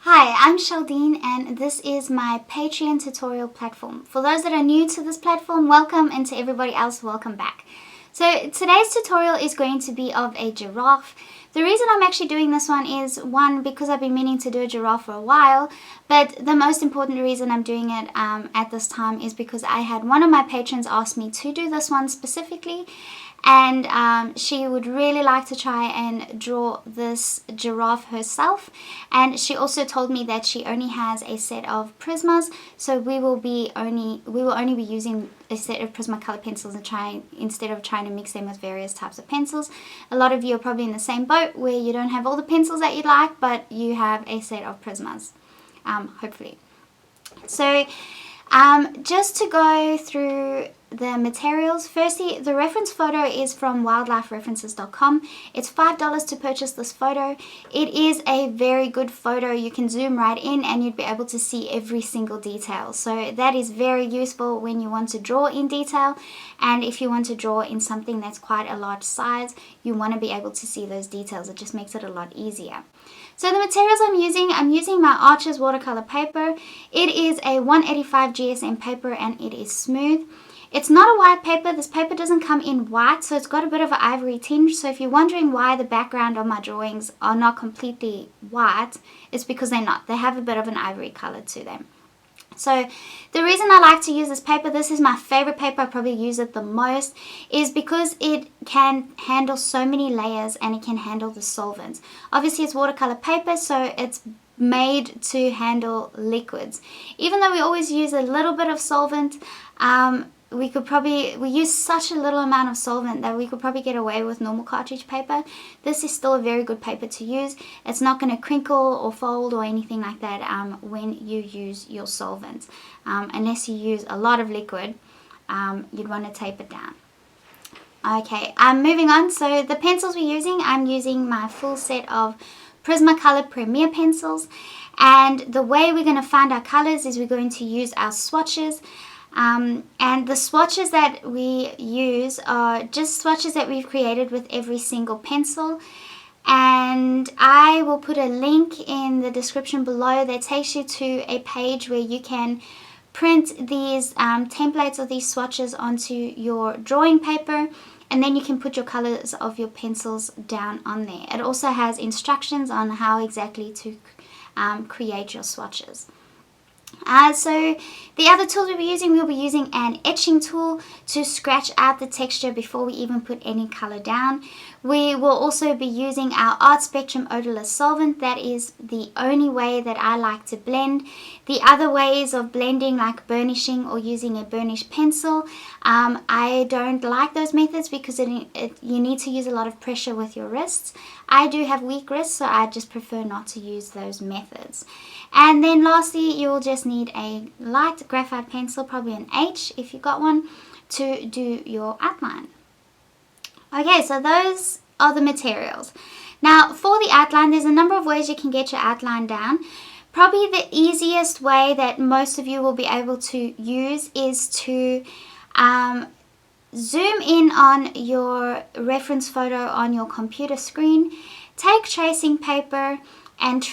Hi, I'm Sheldene and this is my Patreon tutorial platform. For those that are new to this platform, welcome, and to everybody else, welcome back. So today's tutorial is going to be of a giraffe. The reason I'm actually doing this one is, one, because I've been meaning to do a giraffe for a while, but the most important reason I'm doing it at this time is because I had one of my patrons ask me to do this one specifically, and she would really like to try and draw this giraffe herself. And she also told me that she only has a set of Prismas, so we will only be using a set of Prismacolor pencils and instead of trying to mix them with various types of pencils. A lot of you are probably in the same boat where you don't have all the pencils that you'd like, but you have a set of Prismas, hopefully. So just to go through the materials, firstly, the reference photo is from wildlifereferences.com. It's $5 to purchase this photo. It is a very good photo. You can zoom right in and you'd be able to see every single detail. So that is very useful when you want to draw in detail, and if you want to draw in something that's quite a large size, you want to be able to see those details. It just makes it a lot easier. So the materials I'm using my Arches watercolor paper. It is a 185 GSM paper and it is smooth. It's not a white paper. This paper doesn't come in white, so it's got a bit of an ivory tinge. So if you're wondering why the background of my drawings are not completely white, it's because they're not. They have a bit of an ivory color to them. So the reason I like to use this paper, this is my favorite paper, I probably use it the most, is because it can handle so many layers and it can handle the solvents. Obviously it's watercolor paper, so it's made to handle liquids. Even though we always use a little bit of solvent, we use such a little amount of solvent that we could probably get away with normal cartridge paper. This is still a very good paper to use. It's not going to crinkle or fold or anything like that when you use your solvent. Unless you use a lot of liquid, you'd want to tape it down. Okay, moving on. So the pencils we're using, I'm using my full set of Prismacolor Premier pencils. And the way we're going to find our colors is we're going to use our swatches. And the swatches that we use are just swatches that we've created with every single pencil. And I will put a link in the description below that takes you to a page where you can print these templates of these swatches onto your drawing paper, and then you can put your colors of your pencils down on there. It also has instructions on how exactly to create your swatches. So the other tools we'll be using an etching tool to scratch out the texture before we even put any color down. We will also be using our Art Spectrum odorless solvent. That is the only way that I like to blend. The other ways of blending, like burnishing or using a burnish pencil, I don't like those methods because you need to use a lot of pressure with your wrists. I do have weak wrists, so I just prefer not to use those methods. And then lastly, you'll just need a light graphite pencil, probably an H if you got one, to do your outline. Okay, so those are the materials. Now for the outline, there's a number of ways you can get your outline down. Probably the easiest way that most of you will be able to use is to zoom in on your reference photo on your computer screen, take tracing paper and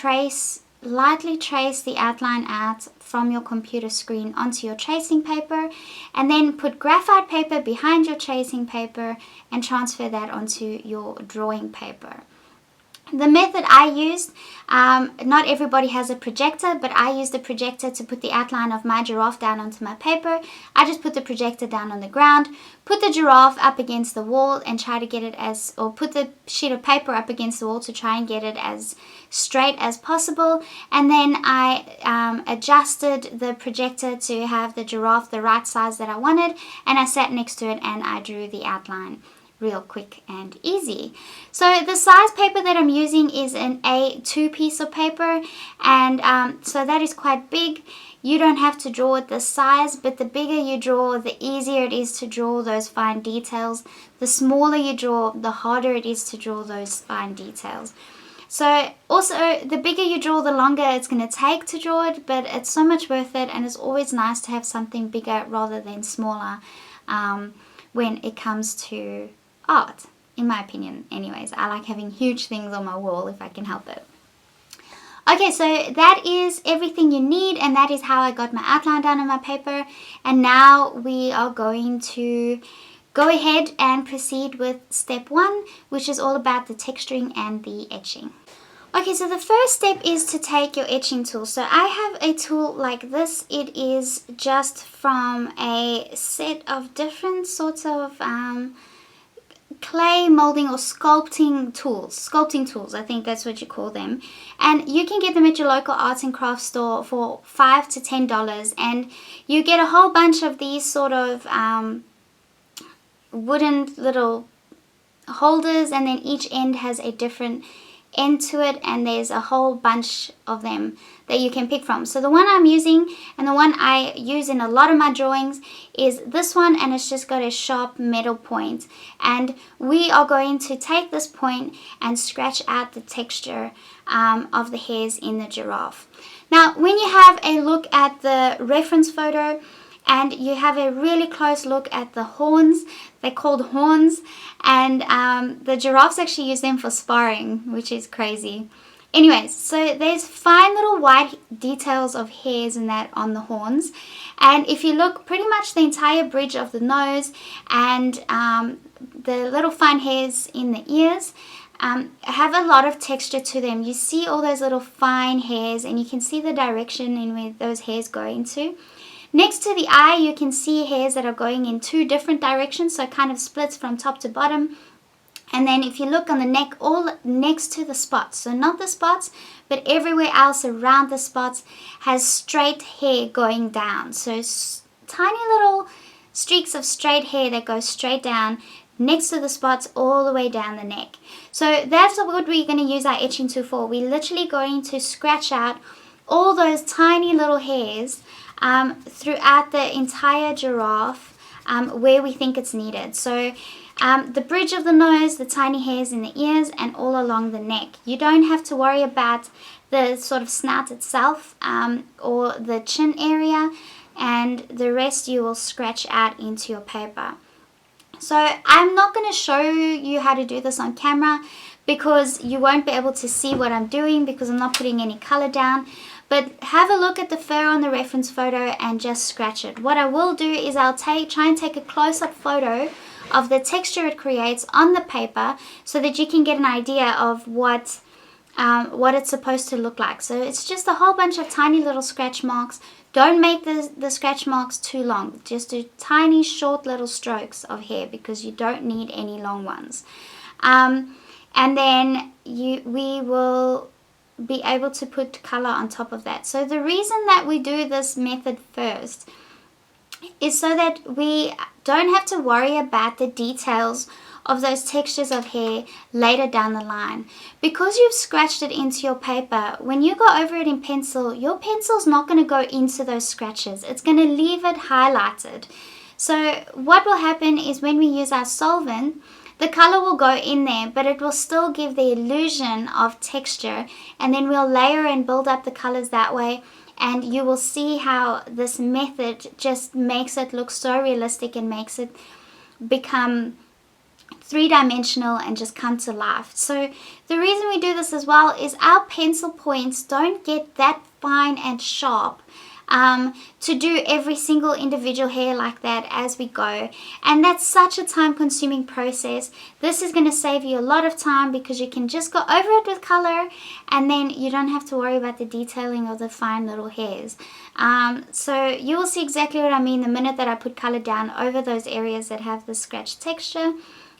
lightly trace the outline out from your computer screen onto your tracing paper, and then put graphite paper behind your tracing paper and transfer that onto your drawing paper. The method I used, not everybody has a projector, but I used a projector to put the outline of my giraffe down onto my paper. I just put the projector down on the ground, put the giraffe up against the wall and try to get it put the sheet of paper up against the wall to try and get it as straight as possible. And then I adjusted the projector to have the giraffe the right size that I wanted, and I sat next to it and I drew the outline real quick and easy. So the size paper that I'm using is an A2 piece of paper, and so that is quite big. You don't have to draw it this size, but the bigger you draw, the easier it is to draw those fine details. The smaller you draw, the harder it is to draw those fine details. So also, the bigger you draw, the longer it's going to take to draw it, but it's so much worth it, and it's always nice to have something bigger rather than smaller when it comes to art, in my opinion anyways. I like having huge things on my wall if I can help it. Okay, so that is everything you need, and that is how I got my outline done on my paper. And now we are going to go ahead and proceed with step 1, which is all about the texturing and the etching. Okay, so the first step is to take your etching tool. So I have a tool like this. It is just from a set of different sorts of clay molding or sculpting tools, I think that's what you call them, and you can get them at your local arts and crafts store for $5 to $10, and you get a whole bunch of these sort of wooden little holders, and then each end has a different end to it, and there's a whole bunch of them that you can pick from. So the one I'm using, and the one I use in a lot of my drawings, is this one, and it's just got a sharp metal point, and we are going to take this point and scratch out the texture of the hairs in the giraffe. Now when you have a look at the reference photo and you have a really close look at the horns, they're called horns, and the giraffes actually use them for sparring, which is crazy. Anyways, so there's fine little white details of hairs and that on the horns, and if you look, pretty much the entire bridge of the nose and the little fine hairs in the ears have a lot of texture to them. You see all those little fine hairs, and you can see the direction in where those hairs go into. Next to the eye, you can see hairs that are going in 2 different directions, so it kind of splits from top to bottom. And then if you look on the neck, all next to the spots, so not the spots, but everywhere else around the spots has straight hair going down. So tiny little streaks of straight hair that go straight down next to the spots all the way down the neck. So that's what we're going to use our etching tool for. We're literally going to scratch out all those tiny little hairs throughout the entire giraffe where we think it's needed. So the bridge of the nose, the tiny hairs in the ears, and all along the neck. You don't have to worry about the sort of snout itself or the chin area, and the rest you will scratch out into your paper. So I'm not going to show you how to do this on camera because you won't be able to see what I'm doing because I'm not putting any color down. But have a look at the fur on the reference photo and just scratch it. What I will do is I'll try and take a close-up photo of the texture it creates on the paper so that you can get an idea of what it's supposed to look like. So it's just a whole bunch of tiny little scratch marks. Don't make the scratch marks too long. Just do tiny, short little strokes of hair because you don't need any long ones. And then we will be able to put color on top of that. So the reason that we do this method first is so that we don't have to worry about the details of those textures of hair later down the line. Because you've scratched it into your paper, when you go over it in pencil, your pencil's not going to go into those scratches. It's going to leave it highlighted. So what will happen is when we use our solvent, the color will go in there, but it will still give the illusion of texture, and then we'll layer and build up the colors that way, and you will see how this method just makes it look so realistic and makes it become three-dimensional and just come to life. So the reason we do this as well is our pencil points don't get that fine and sharp to do every single individual hair like that as we go, and that's such a time-consuming process. This is going to save you a lot of time because you can just go over it with color, and then you don't have to worry about the detailing of the fine little hairs. So you will see exactly what I mean the minute that I put color down over those areas that have the scratch texture.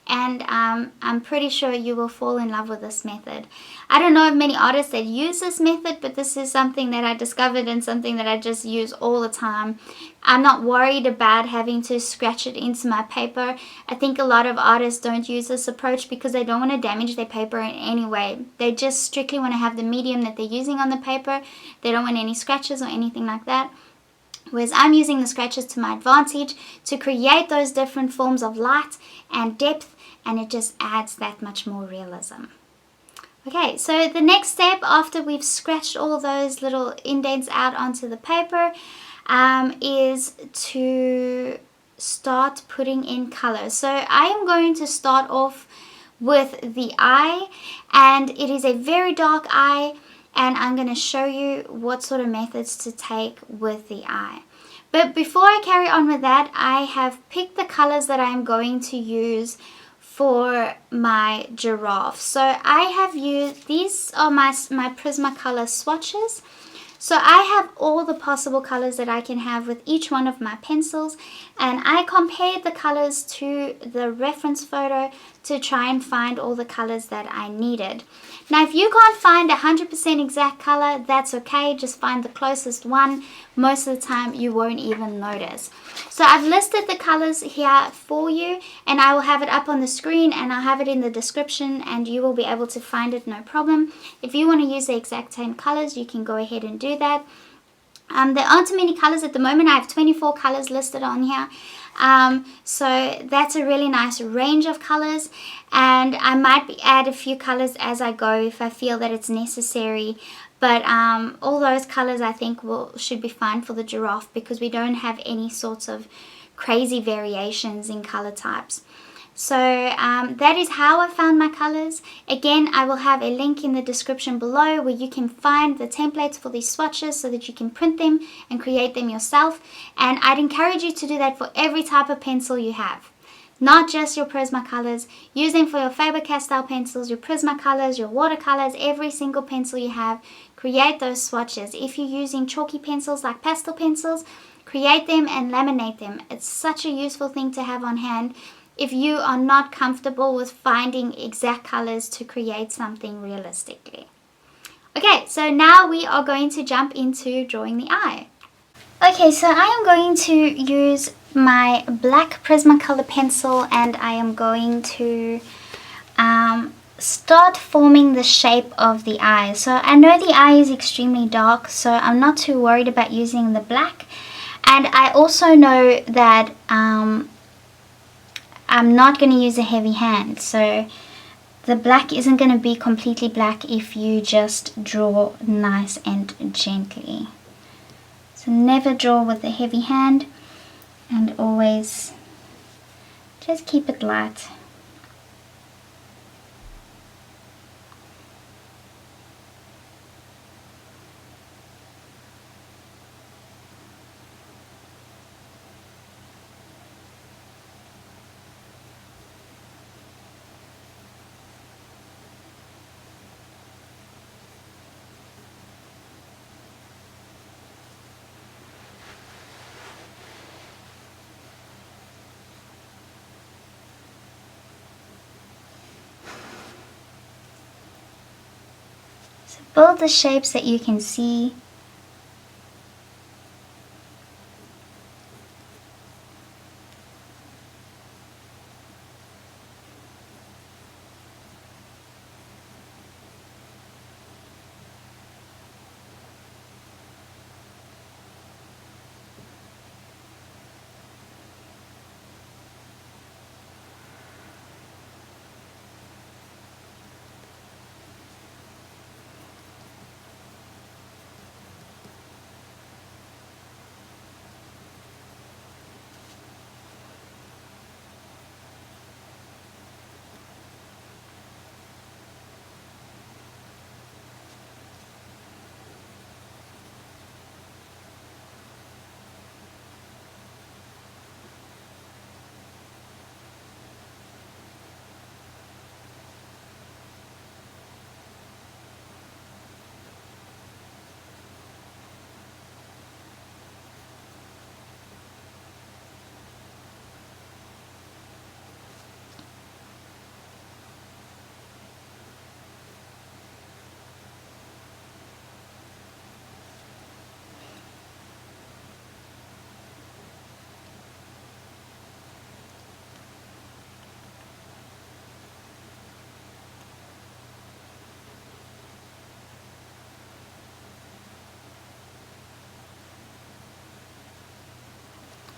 And I'm pretty sure you will fall in love with this method. I don't know of many artists that use this method, but this is something that I discovered and something that I just use all the time. I'm not worried about having to scratch it into my paper. I think a lot of artists don't use this approach because they don't want to damage their paper in any way. They just strictly want to have the medium that they're using on the paper. They don't want any scratches or anything like that. Whereas I'm using the scratches to my advantage to create those different forms of light and depth, and it just adds that much more realism. Okay, so the next step after we've scratched all those little indents out onto the paper is to start putting in color. So I am going to start off with the eye, and it is a very dark eye. and I'm going to show you what sort of methods to take with the eye. But before I carry on with that, I have picked the colors that I'm going to use for my giraffe. So I have used, these are my Prismacolor swatches. So I have all the possible colors that I can have with each one of my pencils, and I compared the colors to the reference photo to try and find all the colors that I needed. Now if you can't find 100% exact color, that's okay, just find the closest one. Most of the time you won't even notice. So I've listed the colors here for you, and I will have it up on the screen, and I'll have it in the description, and you will be able to find it no problem. If you want to use the exact same colors, you can go ahead and do that. There aren't too many colors at the moment. I have 24 colors listed on here. So that's a really nice range of colors, and I might add a few colors as I go if I feel that it's necessary. But all those colors I think should be fine for the giraffe, because we don't have any sorts of crazy variations in color types. So that is how I found my colors. Again, I will have a link in the description below where you can find the templates for these swatches so that you can print them and create them yourself. And I'd encourage you to do that for every type of pencil you have. Not just your Prismacolors. Use them for your Faber-Castell pencils, your Prismacolors, your watercolors, every single pencil you have. Create those swatches. If you're using chalky pencils like pastel pencils, create them and laminate them. It's such a useful thing to have on hand if you are not comfortable with finding exact colors to create something realistically. Okay, so now we are going to jump into drawing the eye. Okay, so I am going to use my black Prismacolor pencil, and I am going to start forming the shape of the eye. So I know the eye is extremely dark, so I'm not too worried about using the black. And I also know that I'm not going to use a heavy hand, so the black isn't going to be completely black if you just draw nice and gently. So never draw with a heavy hand, and always just keep it light. So build the shapes that you can see.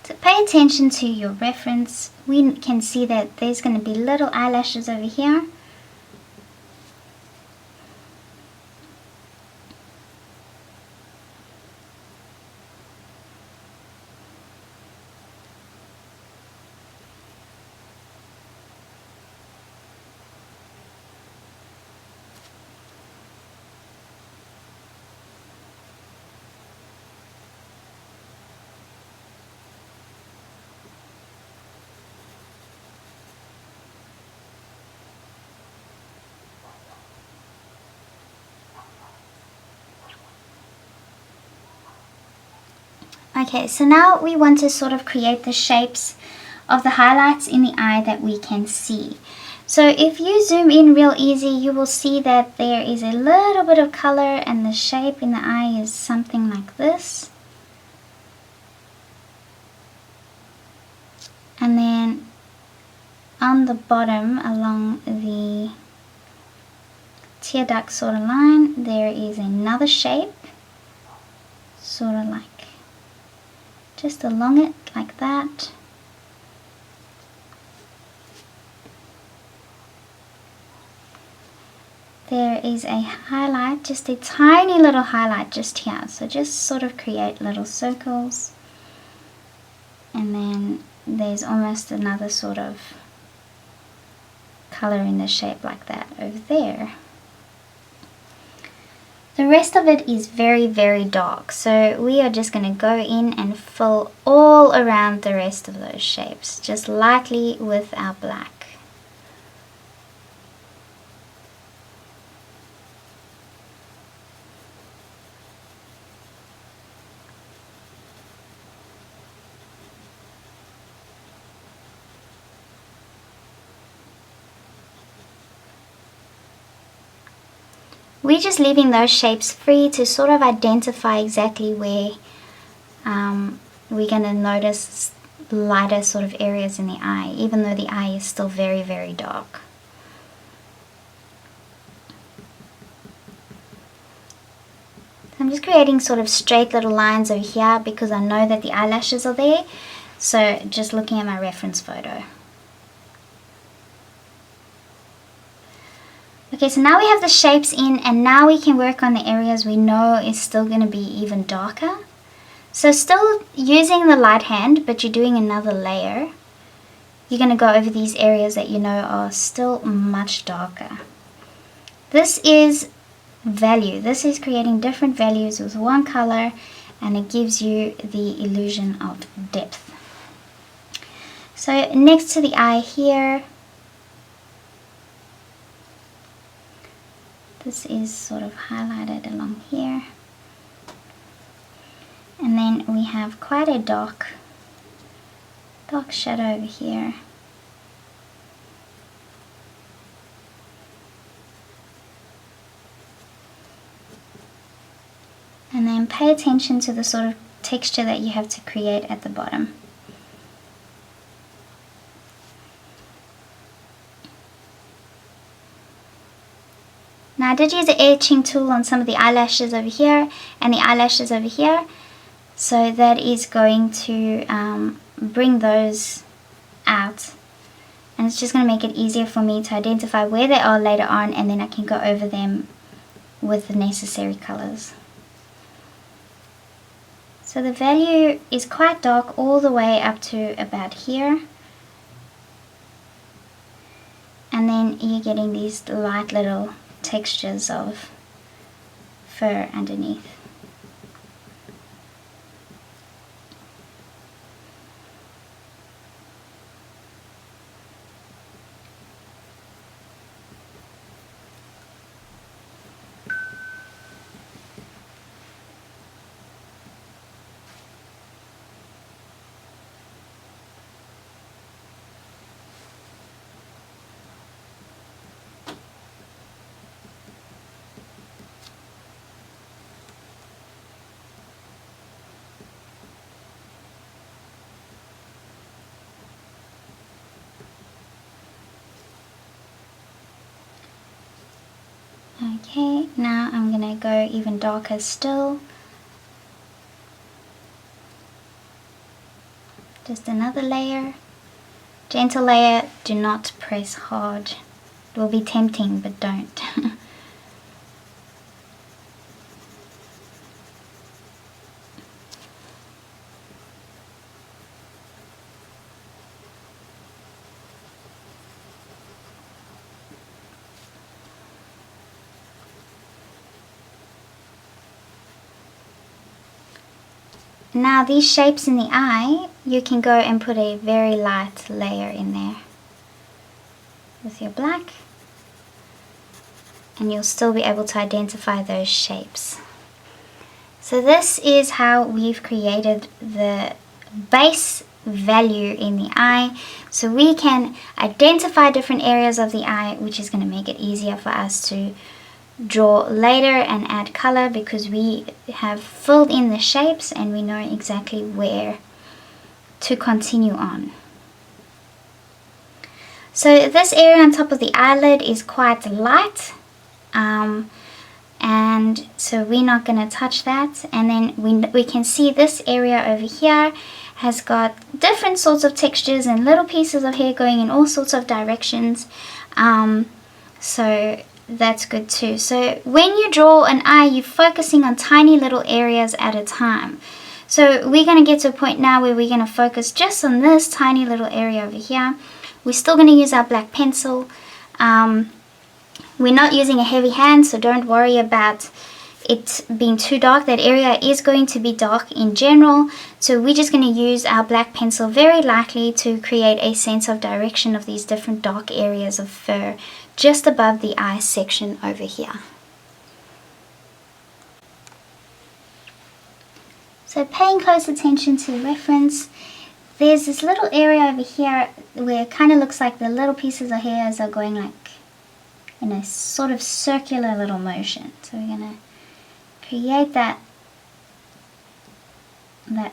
So pay attention to your reference. We can see that there's going to be little eyelashes over here. Okay, so now we want to sort of create the shapes of the highlights in the eye that we can see. So if you zoom in real easy, you will see that there is a little bit of color and the shape in the eye is something like this. And then on the bottom along the tear duct sort of line, there is another shape, sort of like just along it like that. There is a highlight, just a tiny little highlight just here. So just sort of create little circles. And then there's almost another sort of color in the shape like that over there. The rest of it is very, very dark. So we are just going to go in and fill all around the rest of those shapes, just lightly with our black. We're just leaving those shapes free to sort of identify exactly where we're going to notice lighter sort of areas in the eye, even though the eye is still very, very dark. I'm just creating sort of straight little lines over here because I know that the eyelashes are there. So just looking at my reference photo. Okay, so now we have the shapes in, and now we can work on the areas we know is still going to be even darker. So still using the light hand, but you're doing another layer. You're going to go over these areas that you know are still much darker. This is value. This is creating different values with one color, and it gives you the illusion of depth. So next to the eye here, this is sort of highlighted along here. And then we have quite a dark shadow over here. And then pay attention to the sort of texture that you have to create at the bottom. Now I did use the etching tool on some of the eyelashes over here and the eyelashes over here. So that is going to bring those out. And it's just going to make it easier for me to identify where they are later on, and then I can go over them with the necessary colors. So the value is quite dark all the way up to about here. And then you're getting these light little textures of fur underneath. Okay, now I'm going to go even darker still. Just another layer. Gentle layer, do not press hard. It will be tempting, but don't. Now these shapes in the eye, you can go and put a very light layer in there with your black, and you'll still be able to identify those shapes. So this is how we've created the base value in the eye. So we can identify different areas of the eye, which is going to make it easier for us to draw later and add color, because we have filled in the shapes and we know exactly where to continue on. So this area on top of the eyelid is quite light, and so we're not going to touch that. And then we can see this area over here has got different sorts of textures and little pieces of hair going in all sorts of directions, so that's good too. So when you draw an eye, you're focusing on tiny little areas at a time. So we're going to get to a point now where we're going to focus just on this tiny little area over here. We're still going to use our black pencil. We're not using a heavy hand, so don't worry about it being too dark. That area is going to be dark in general, so we're just going to use our black pencil very lightly to create a sense of direction of these different dark areas of fur just above the eye section over here. So paying close attention to the reference, there's this little area over here where it kind of looks like the little pieces of hairs are going like in a sort of circular little motion. So we're going to create that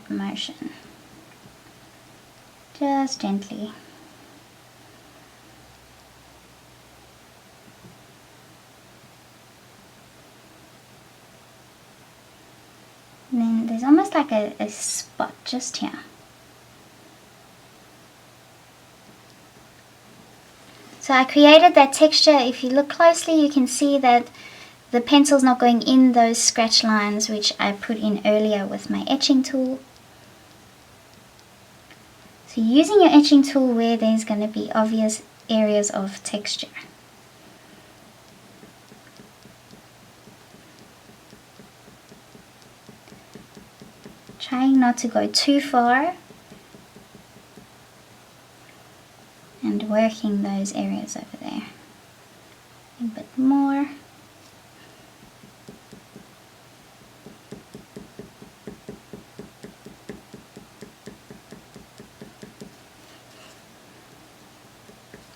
motion just gently. And then there's almost like a spot just here. So I created that texture. If you look closely, you can see that the pencil's not going in those scratch lines which I put in earlier with my etching tool. So using your etching tool where there's going to be obvious areas of texture. Trying not to go too far, and working those areas over there a bit more.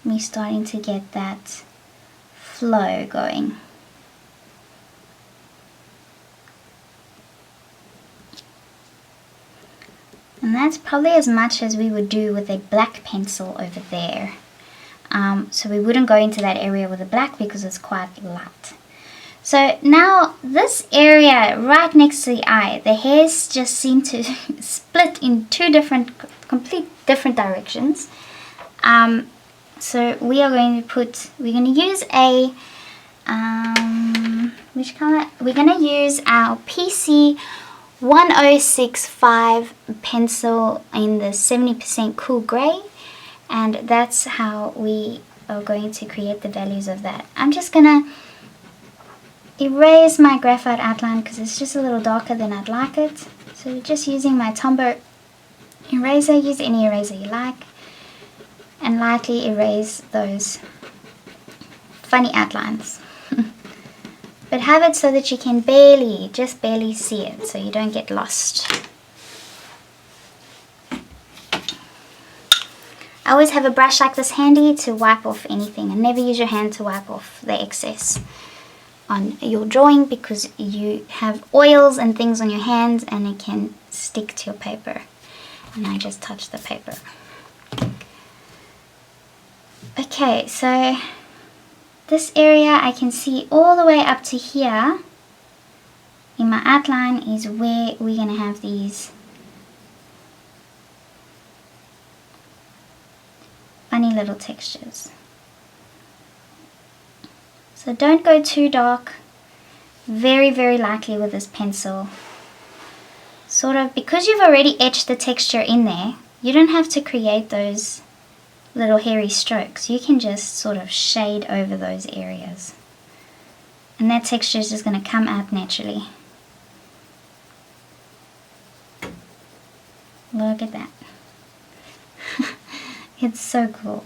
We're starting to get that flow going. And that's probably as much as we would do with a black pencil over there. So we wouldn't go into that area with a black because it's quite light. So now this area right next to the eye, the hairs just seem to split in two complete different directions. So we are going to use a, which color? We're going to use our PC 1065 pencil in the 70% cool gray, and that's how we are going to create the values of that. I'm just going to erase my graphite outline because it's just a little darker than I'd like it. So just using my Tombow eraser, use any eraser you like, and lightly erase those funny outlines. But have it so that you can just barely see it, so you don't get lost. I always have a brush like this handy to wipe off anything, and never use your hand to wipe off the excess on your drawing because you have oils and things on your hands and it can stick to your paper. And I just touch the paper. Okay, so this area I can see all the way up to here in my outline is where we're going to have these funny little textures. So don't go too dark, very, very lightly with this pencil. Sort of, because you've already etched the texture in there, you don't have to create those little hairy strokes. You can just sort of shade over those areas. And that texture is just going to come out naturally. Look at that. It's so cool.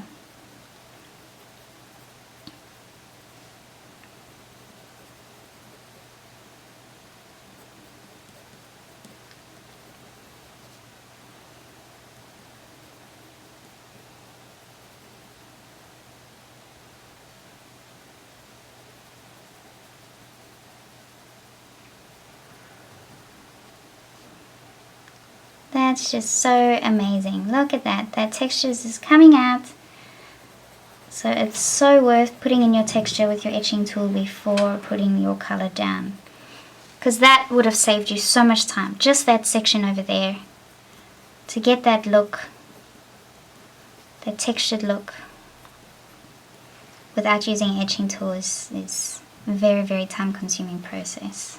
That's just so amazing. Look at that. That texture is just coming out. So it's so worth putting in your texture with your etching tool before putting your color down, because that would have saved you so much time. Just that section over there, to get that look, that textured look, without using an etching tool is a very, very time consuming process.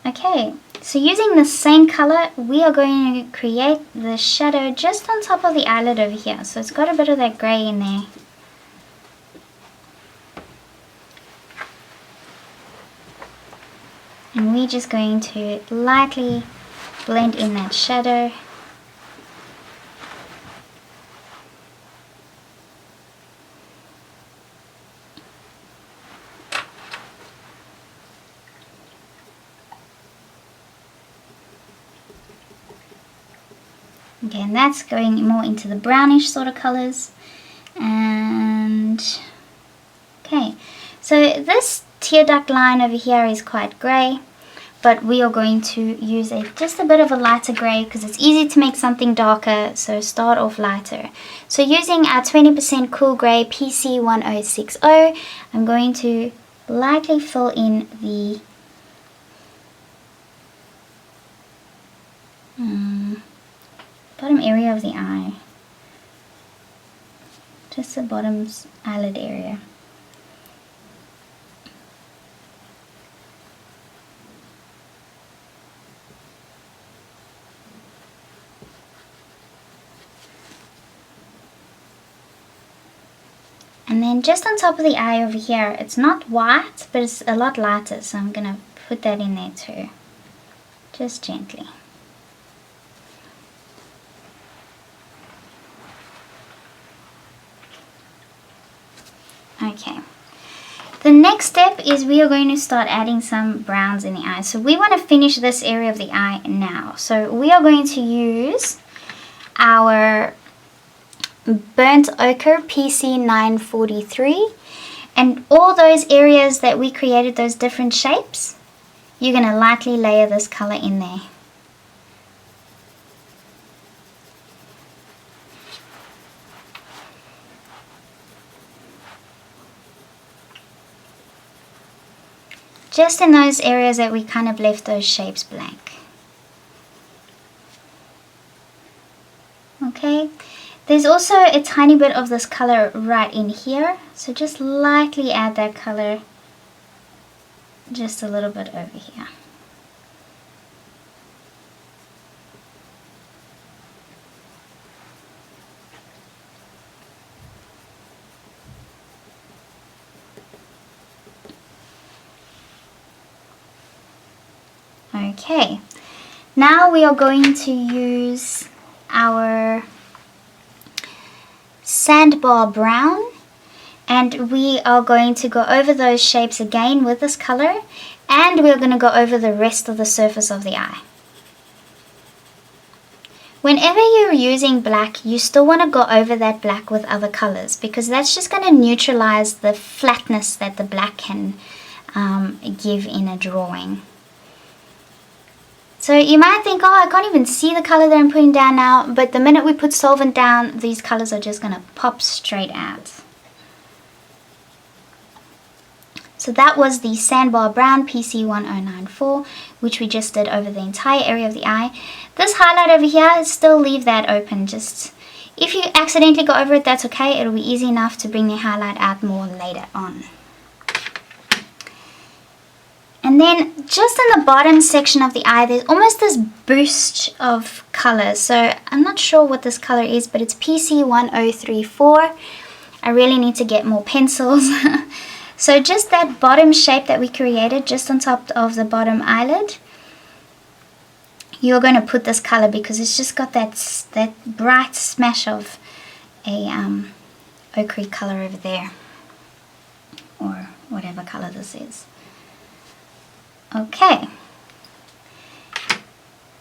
Okay, so using the same color, we are going to create the shadow just on top of the eyelid over here. So it's got a bit of that grey in there. And we're just going to lightly blend in that shadow. Okay, and that's going more into the brownish sort of colors. And okay, so this tear duct line over here is quite grey, but we are going to use just a bit of a lighter grey because it's easy to make something darker, so start off lighter. So using our 20% cool grey PC1060, I'm going to lightly fill in the bottom area of the eye, just the bottom eyelid area. And then just on top of the eye over here, it's not white, but it's a lot lighter, so I'm going to put that in there too, just gently. Okay, the next step is we are going to start adding some browns in the eye. So we want to finish this area of the eye now. So we are going to use our burnt ochre PC943, and all those areas that we created, those different shapes, you're going to lightly layer this color in there. Just in those areas that we kind of left those shapes blank. Okay, there's also a tiny bit of this color right in here, so just lightly add that color just a little bit over here. Okay, now we are going to use our sandbar brown, and we are going to go over those shapes again with this color, and we're going to go over the rest of the surface of the eye. Whenever you're using black, you still want to go over that black with other colors, because that's just going to neutralize the flatness that the black can give in a drawing. So you might think, oh, I can't even see the color that I'm putting down now, but the minute we put solvent down, these colors are just going to pop straight out. So that was the Sandbar Brown PC1094, which we just did over the entire area of the eye. This highlight over here, still leave that open. Just if you accidentally go over it, that's okay. It'll be easy enough to bring the highlight out more later on. And then just in the bottom section of the eye, there's almost this boost of color. So I'm not sure what this color is, but it's PC1034. I really need to get more pencils. So just that bottom shape that we created just on top of the bottom eyelid, you're going to put this color because it's just got that bright smash of a ochre color over there, or whatever color this is. Okay,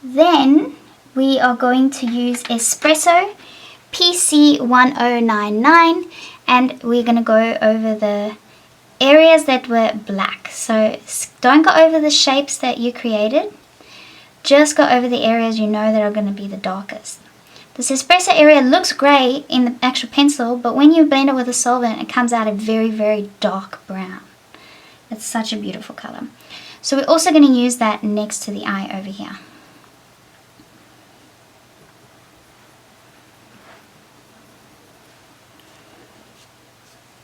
then we are going to use Espresso PC1099, and we're going to go over the areas that were black. So don't go over the shapes that you created. just go over the areas you know that are going to be the darkest. This espresso area looks grey in the actual pencil, but when you blend it with a solvent, it comes out a very, very dark brown. It's such a beautiful colour. So we're also going to use that next to the eye over here.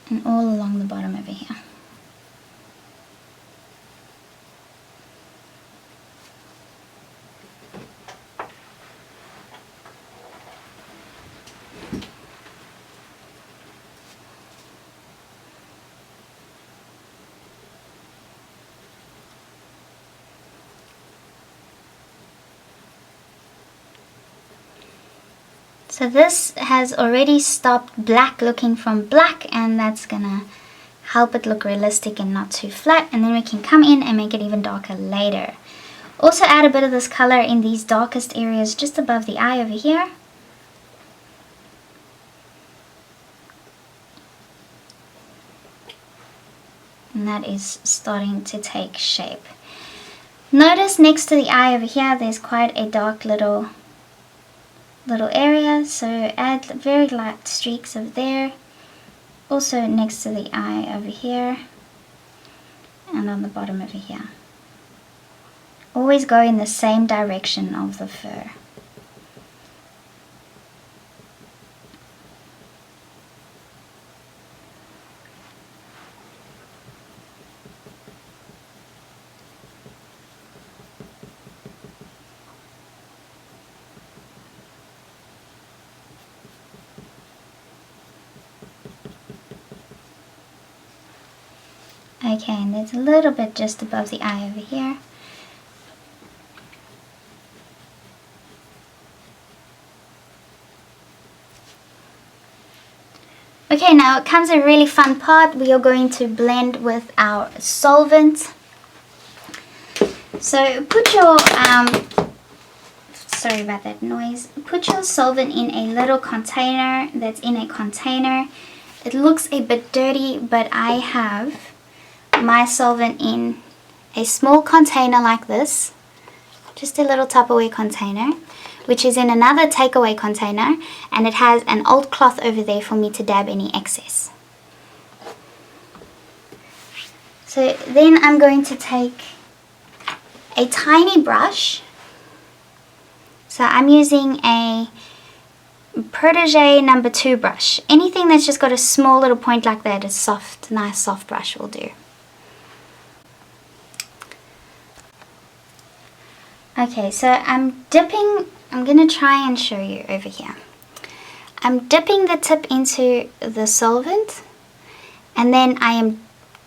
And all along the bottom over here. So this has already stopped black looking from black, and that's gonna help it look realistic and not too flat, and then we can come in and make it even darker later. Also add a bit of this color in these darkest areas just above the eye over here. And that is starting to take shape. Notice next to the eye over here there's quite a dark little area, so add very light streaks over there. Also next to the eye over here and on the bottom over here. Always go in the same direction of the fur. Okay, and there's a little bit just above the eye over here. Okay, now comes a really fun part. We are going to blend with our solvent. So put your, sorry about that noise. Put your solvent in a little container that's in a container. It looks a bit dirty, but I have my solvent in a small container like this, just a little Tupperware container, which is in another takeaway container, and it has an old cloth over there for me to dab any excess. So then I'm going to take a tiny brush. So I'm using a Protégé number 2 brush. Anything that's just got a small little point like that, a soft, nice soft brush will do. Okay, so I'm going to try and show you over here. I'm dipping the tip into the solvent, and then I am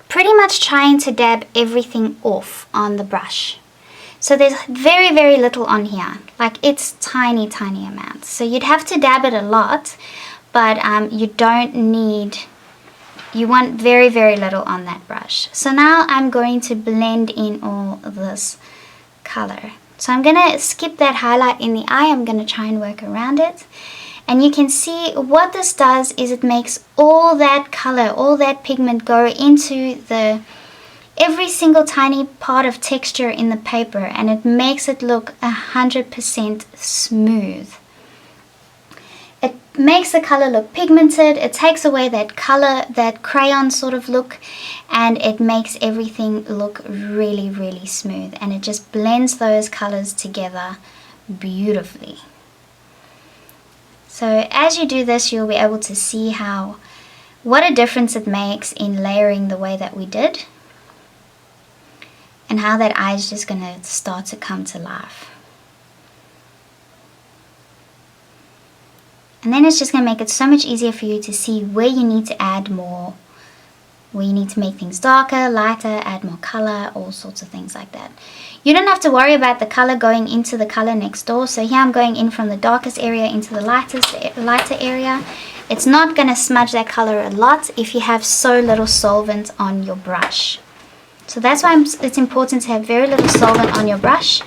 pretty much trying to dab everything off on the brush. So there's very, very little on here. Like, it's tiny, tiny amounts. So you'd have to dab it a lot, but you don't need, you want very, very little on that brush. So now I'm going to blend in all this color. So I'm going to skip that highlight in the eye. I'm going to try and work around it. And you can see what this does is it makes all that color, all that pigment go into every single tiny part of texture in the paper, and it makes it look 100% smooth. It makes the color look pigmented, it takes away that color, that crayon sort of look, and it makes everything look really, really smooth, and it just blends those colors together beautifully. So as you do this, you'll be able to see what a difference it makes in layering the way that we did, and how that eye is just going to start to come to life. And then it's just going to make it so much easier for you to see where you need to add more, where you need to make things darker, lighter, add more color, all sorts of things like that. You don't have to worry about the color going into the color next door. So here I'm going in from the darkest area into the lighter area. It's not going to smudge that color a lot if you have so little solvent on your brush. So that's why it's important to have very little solvent on your brush.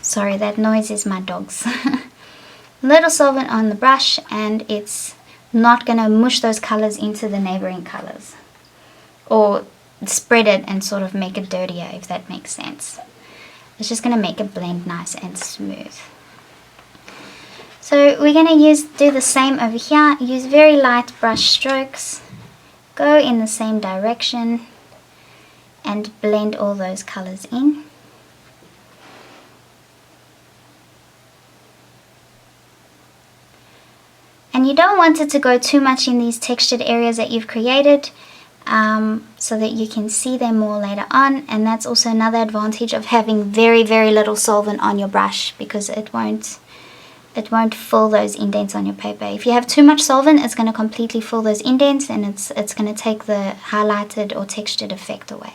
Sorry, that noise is my dogs. Little solvent on the brush, and it's not going to mush those colors into the neighboring colors, or spread it and sort of make it dirtier, if that makes sense. It's just going to make it blend nice and smooth. So we're going to do the same over here. Use very light brush strokes. Go in the same direction and blend all those colors in. And you don't want it to go too much in these textured areas that you've created, so that you can see them more later on. And that's also another advantage of having very, very little solvent on your brush, because it won't fill those indents on your paper. If you have too much solvent, it's going to completely fill those indents, and it's going to take the highlighted or textured effect away.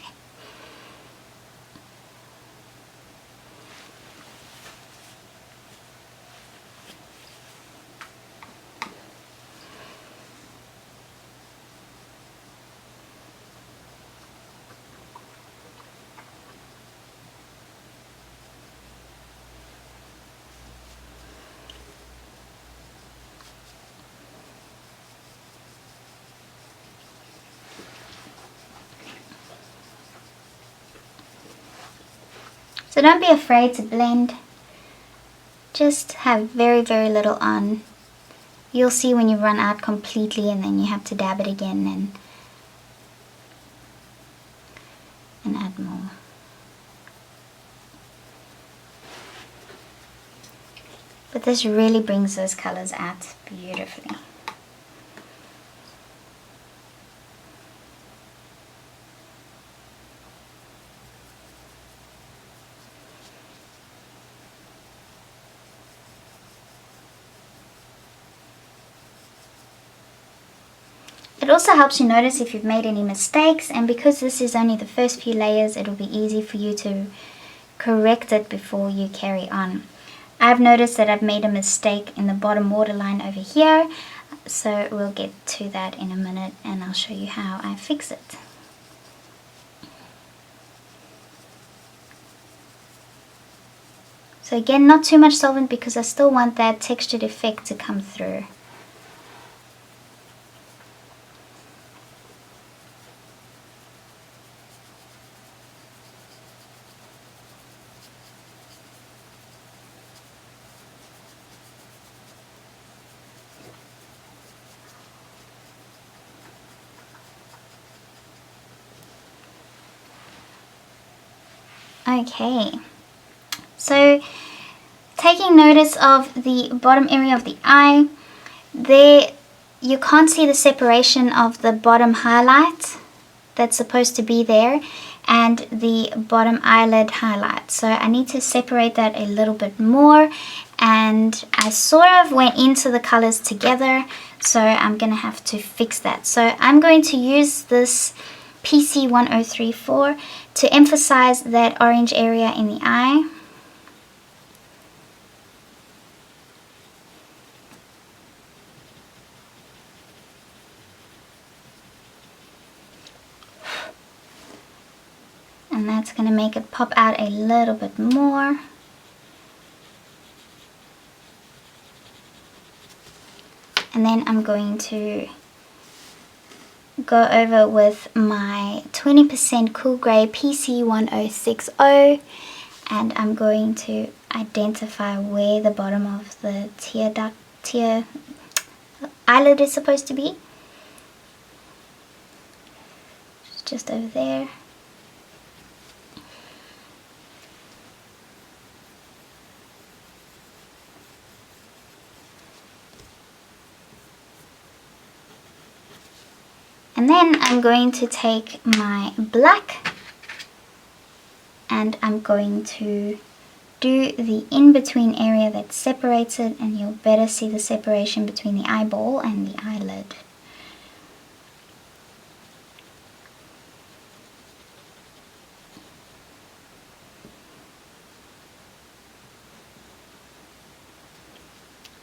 So don't be afraid to blend. Just have very, very little on. You'll see when you run out completely, and then you have to dab it again and add more. But this really brings those colors out beautifully. It also helps you notice if you've made any mistakes, and because this is only the first few layers, it'll be easy for you to correct it before you carry on. I've noticed that I've made a mistake in the bottom waterline over here, so we'll get to that in a minute and I'll show you how I fix it. So again, not too much solvent because I still want that textured effect to come through. Okay, so taking notice of the bottom area of the eye, there you can't see the separation of the bottom highlight that's supposed to be there and the bottom eyelid highlight. So I need to separate that a little bit more, and I sort of went into the colors together, so I'm going to have to fix that. So I'm going to use this PC 1034 to emphasize that orange area in the eye. And that's going to make it pop out a little bit more. And then I'm going to go over with my 20% Cool Grey PC 1060, and I'm going to identify where the bottom of the tear eyelid is supposed to be. Just over there. And then I'm going to take my black and I'm going to do the in-between area that separates it, and you'll better see the separation between the eyeball and the eyelid.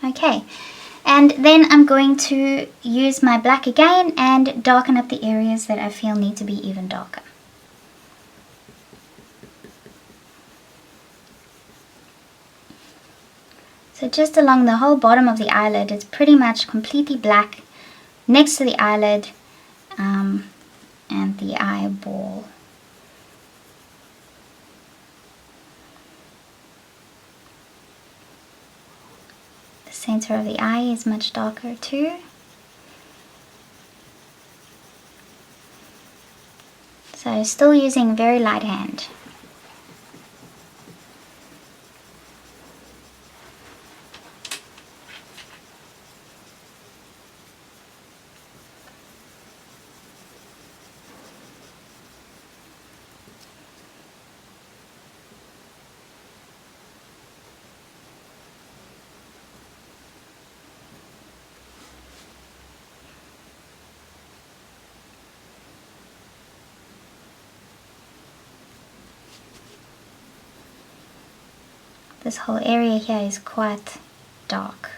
Okay. And then I'm going to use my black again and darken up the areas that I feel need to be even darker. So just along the whole bottom of the eyelid, it's pretty much completely black next to the eyelid and the eyeball. center of the eye is much darker too. So still using very light hand. This whole area here is quite dark.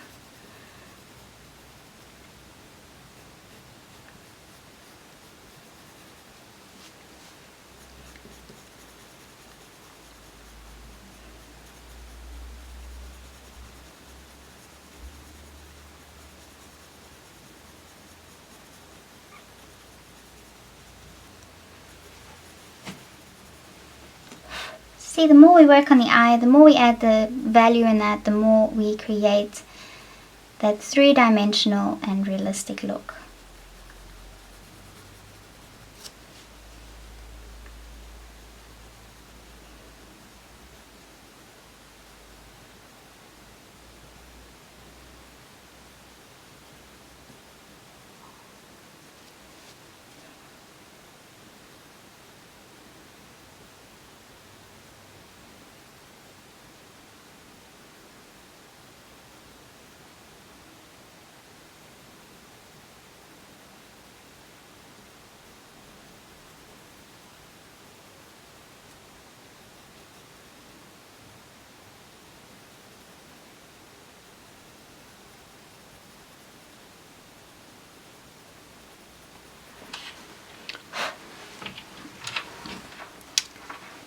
See, the more we work on the eye, the more we add the value in that, the more we create that three-dimensional and realistic look.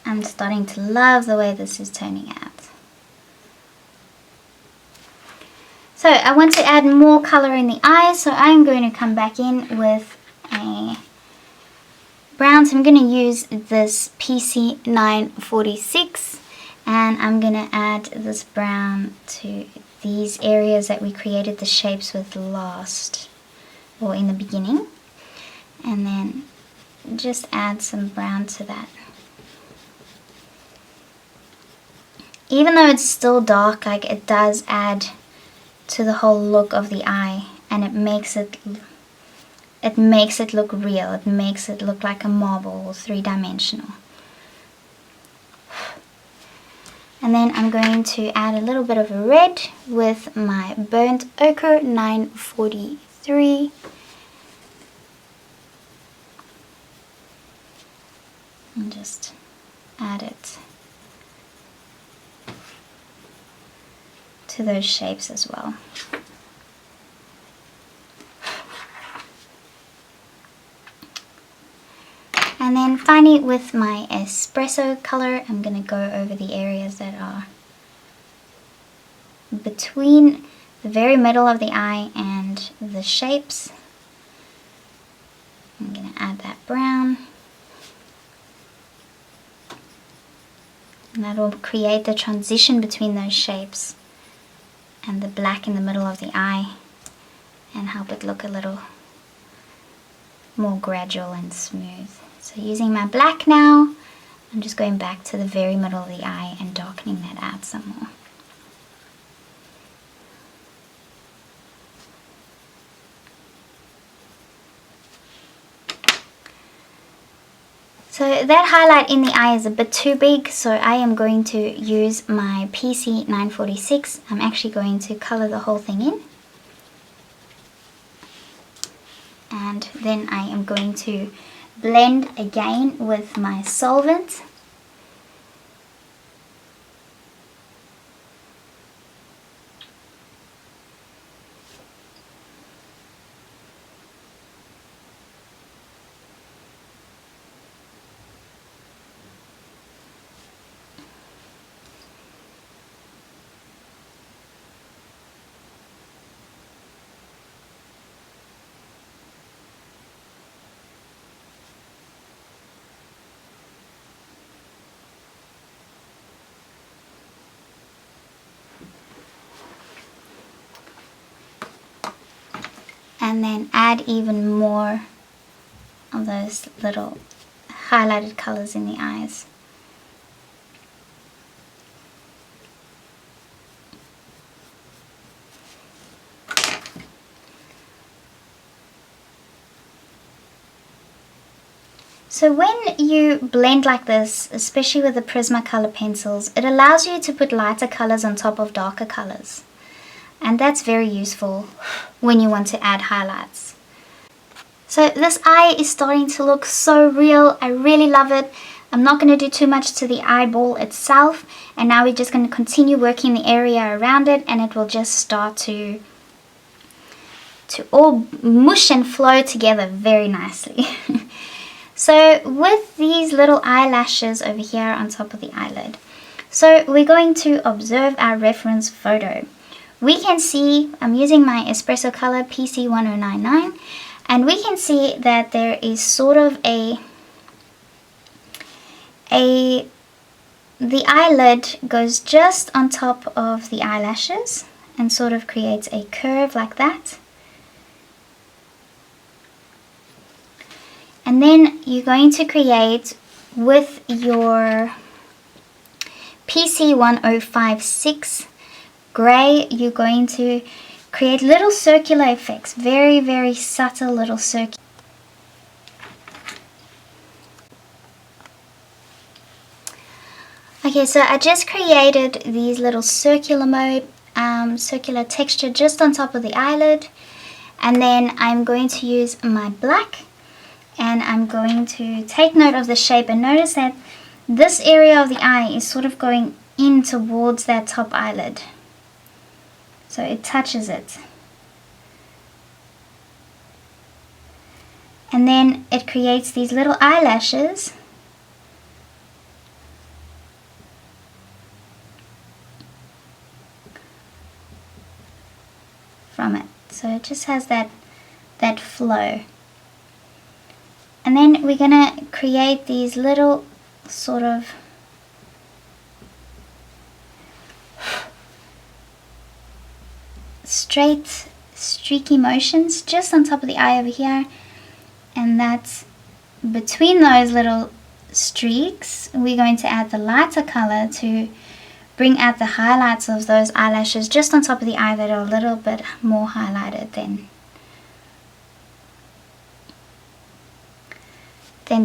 I'm starting to love the way this is turning out. So I want to add more color in the eye, so I'm going to come back in with a brown. So I'm going to use this PC 946 and I'm going to add this brown to these areas that we created the shapes with last, or in the beginning, and then just add some brown to that. Even though it's still dark, like, it does add to the whole look of the eye, and it makes it look real. It makes it look like a marble, or three-dimensional. And then I'm going to add a little bit of a red with my burnt ochre 943. And just add it to those shapes as well. And then finally, with my espresso color, I'm going to go over the areas that are between the very middle of the eye and the shapes. I'm going to add that brown. And that will create the transition between those shapes and the black in the middle of the eye, and help it look a little more gradual and smooth. So using my black now, I'm just going back to the very middle of the eye and darkening that out some more. So that highlight in the eye is a bit too big, so I am going to use my PC 946. I'm actually going to color the whole thing in. And then I am going to blend again with my solvent. and then add even more of those little highlighted colors in the eyes. So when you blend like this, especially with the Prismacolor pencils, it allows you to put lighter colors on top of darker colors. And that's very useful when you want to add highlights. So this eye is starting to look so real. I really love it. I'm not going to do too much to the eyeball itself. And now we're just going to continue working the area around it, and it will just start to all mush and flow together very nicely. So with these little eyelashes over here on top of the eyelid, so we're going to observe our reference photo. We can see, I'm using my Espresso Color PC1099, and we can see that there is sort of the eyelid goes just on top of the eyelashes and sort of creates a curve like that. And then you're going to create with your PC1056 gray, you're going to create little circular effects, very, very subtle little circular. Okay, so I just created these little circular texture just on top of the eyelid, and then I'm going to use my black. And I'm going to take note of the shape, and notice that this area of the eye is sort of going in towards that top eyelid. So it touches it. And then it creates these little eyelashes. From it. So it just has that flow. And then we're going to create these little sort of straight streaky motions just on top of the eye over here. And that's between those little streaks, we're going to add the lighter color to bring out the highlights of those eyelashes just on top of the eye that are a little bit more highlighted than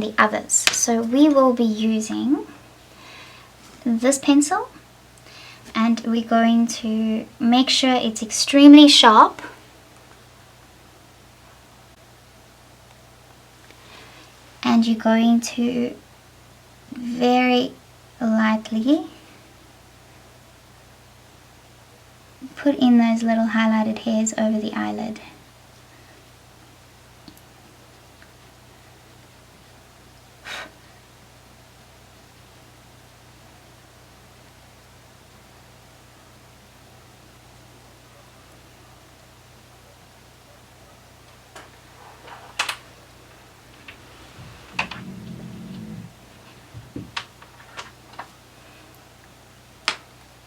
the others. So we will be using this pencil, and we're going to make sure it's extremely sharp, and you're going to very lightly put in those little highlighted hairs over the eyelid.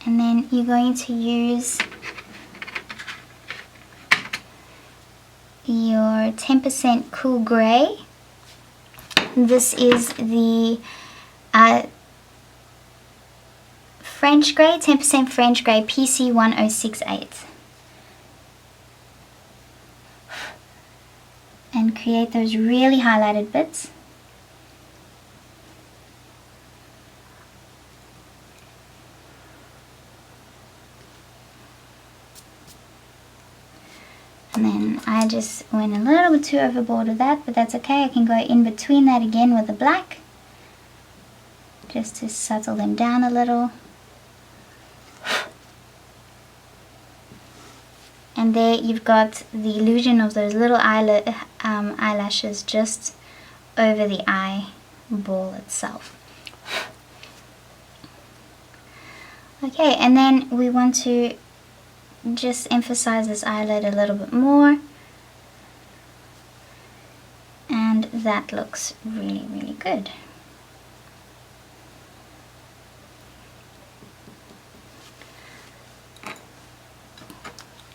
And then you're going to use your 10% Cool Grey. This is the French Grey, 10% French Grey, PC1068. And create those really highlighted bits. And then I just went a little bit too overboard with that, but that's okay. I can go in between that again with the black, just to settle them down a little. And there you've got the illusion of those little eyelashes just over the eyeball itself. Okay, and then we want to just emphasize this eyelid a little bit more, and that looks really, really good.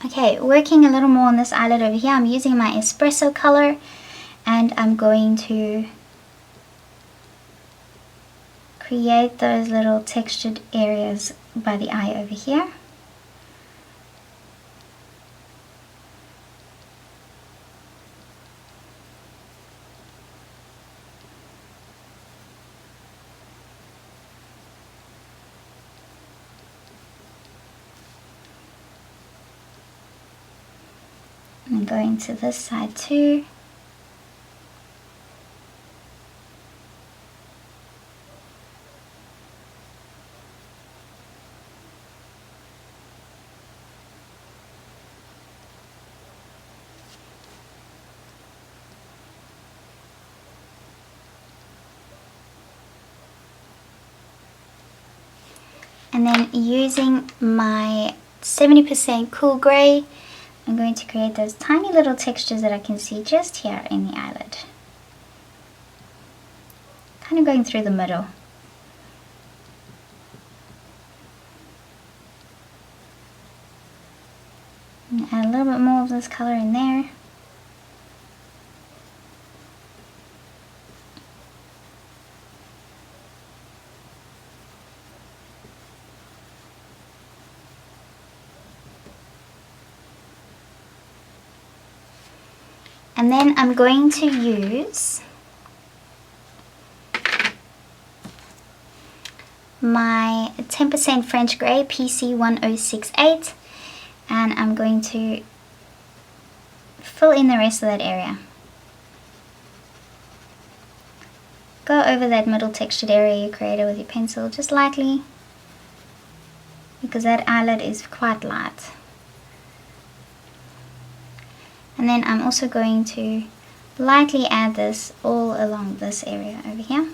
Okay, Okay, working a little more on this eyelid over here, I'm using my espresso color, and I'm going to create those little textured areas by the eye over here. I'm going to this side too. And then using my 70% cool grey, I'm going to create those tiny little textures that I can see just here in the eyelid. Kind of going through the middle. And add a little bit more of this color in there. And then I'm going to use my 10% French Grey PC1068, and I'm going to fill in the rest of that area. Go over that middle textured area you created with your pencil just lightly, because that eyelid is quite light. And then I'm also going to lightly add this all along this area over here.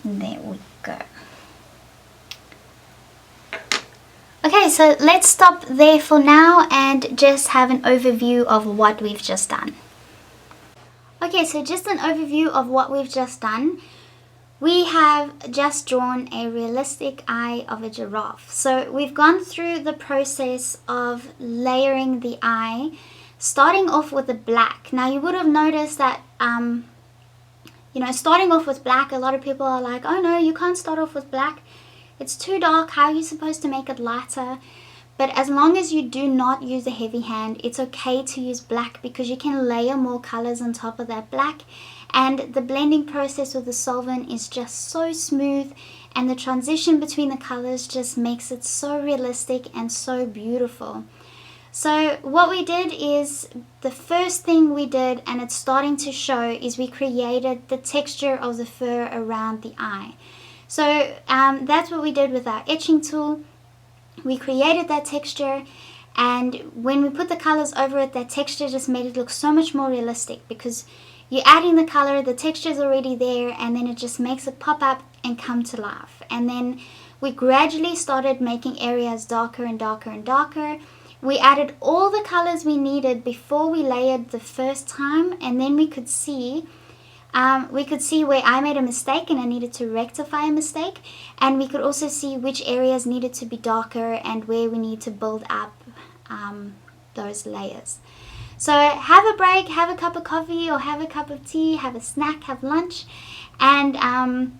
There we go. Okay, so let's stop there for now and just have an overview of what we've just done. Okay, so just an overview of what we've just done. We have just drawn a realistic eye of a giraffe. So we've gone through the process of layering the eye, starting off with the black. Now you would have noticed that, starting off with black, a lot of people are like, oh no, you can't start off with black. It's too dark. How are you supposed to make it lighter? But as long as you do not use a heavy hand, it's okay to use black, because you can layer more colors on top of that black. And the blending process with the solvent is just so smooth, and the transition between the colors just makes it so realistic and so beautiful. So what we did is, the first thing we did, and it's starting to show, is we created the texture of the fur around the eye. So that's what we did with our etching tool. We created that texture, and when we put the colors over it, that texture just made it look so much more realistic, because you're adding the color, the texture is already there, and then it just makes it pop up and come to life. And then we gradually started making areas darker and darker and darker. We added all the colors we needed before we layered the first time, and then we could see where I made a mistake and I needed to rectify a mistake, and we could also see which areas needed to be darker and where we need to build up those layers. So have a break, have a cup of coffee or have a cup of tea, have a snack, have lunch, and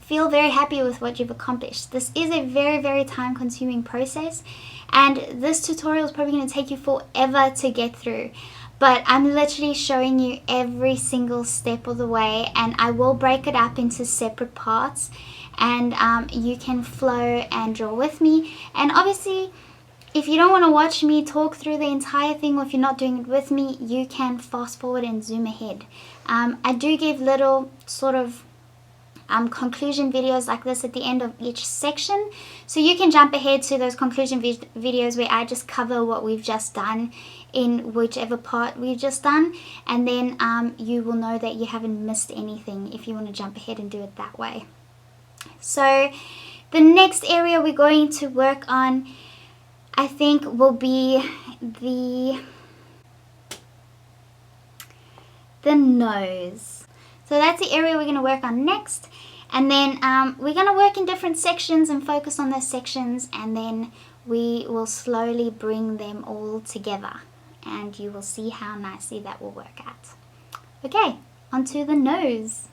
feel very happy with what you've accomplished. This is a very, very time consuming process, and this tutorial is probably going to take you forever to get through. But I'm literally showing you every single step of the way, and I will break it up into separate parts, and you can flow and draw with me. And obviously, if you don't want to watch me talk through the entire thing, or if you're not doing it with me, you can fast forward and zoom ahead. I do give little sort of conclusion videos like this at the end of each section, so you can jump ahead to those conclusion videos where I just cover what we've just done in whichever part we've just done, and then you will know that you haven't missed anything if you want to jump ahead and do it that way. So the next area we're going to work on, I think, will be the nose. So that's the area we're going to work on next. And then we're going to work in different sections and focus on those sections, and then we will slowly bring them all together, and you will see how nicely that will work out. Okay, onto the nose.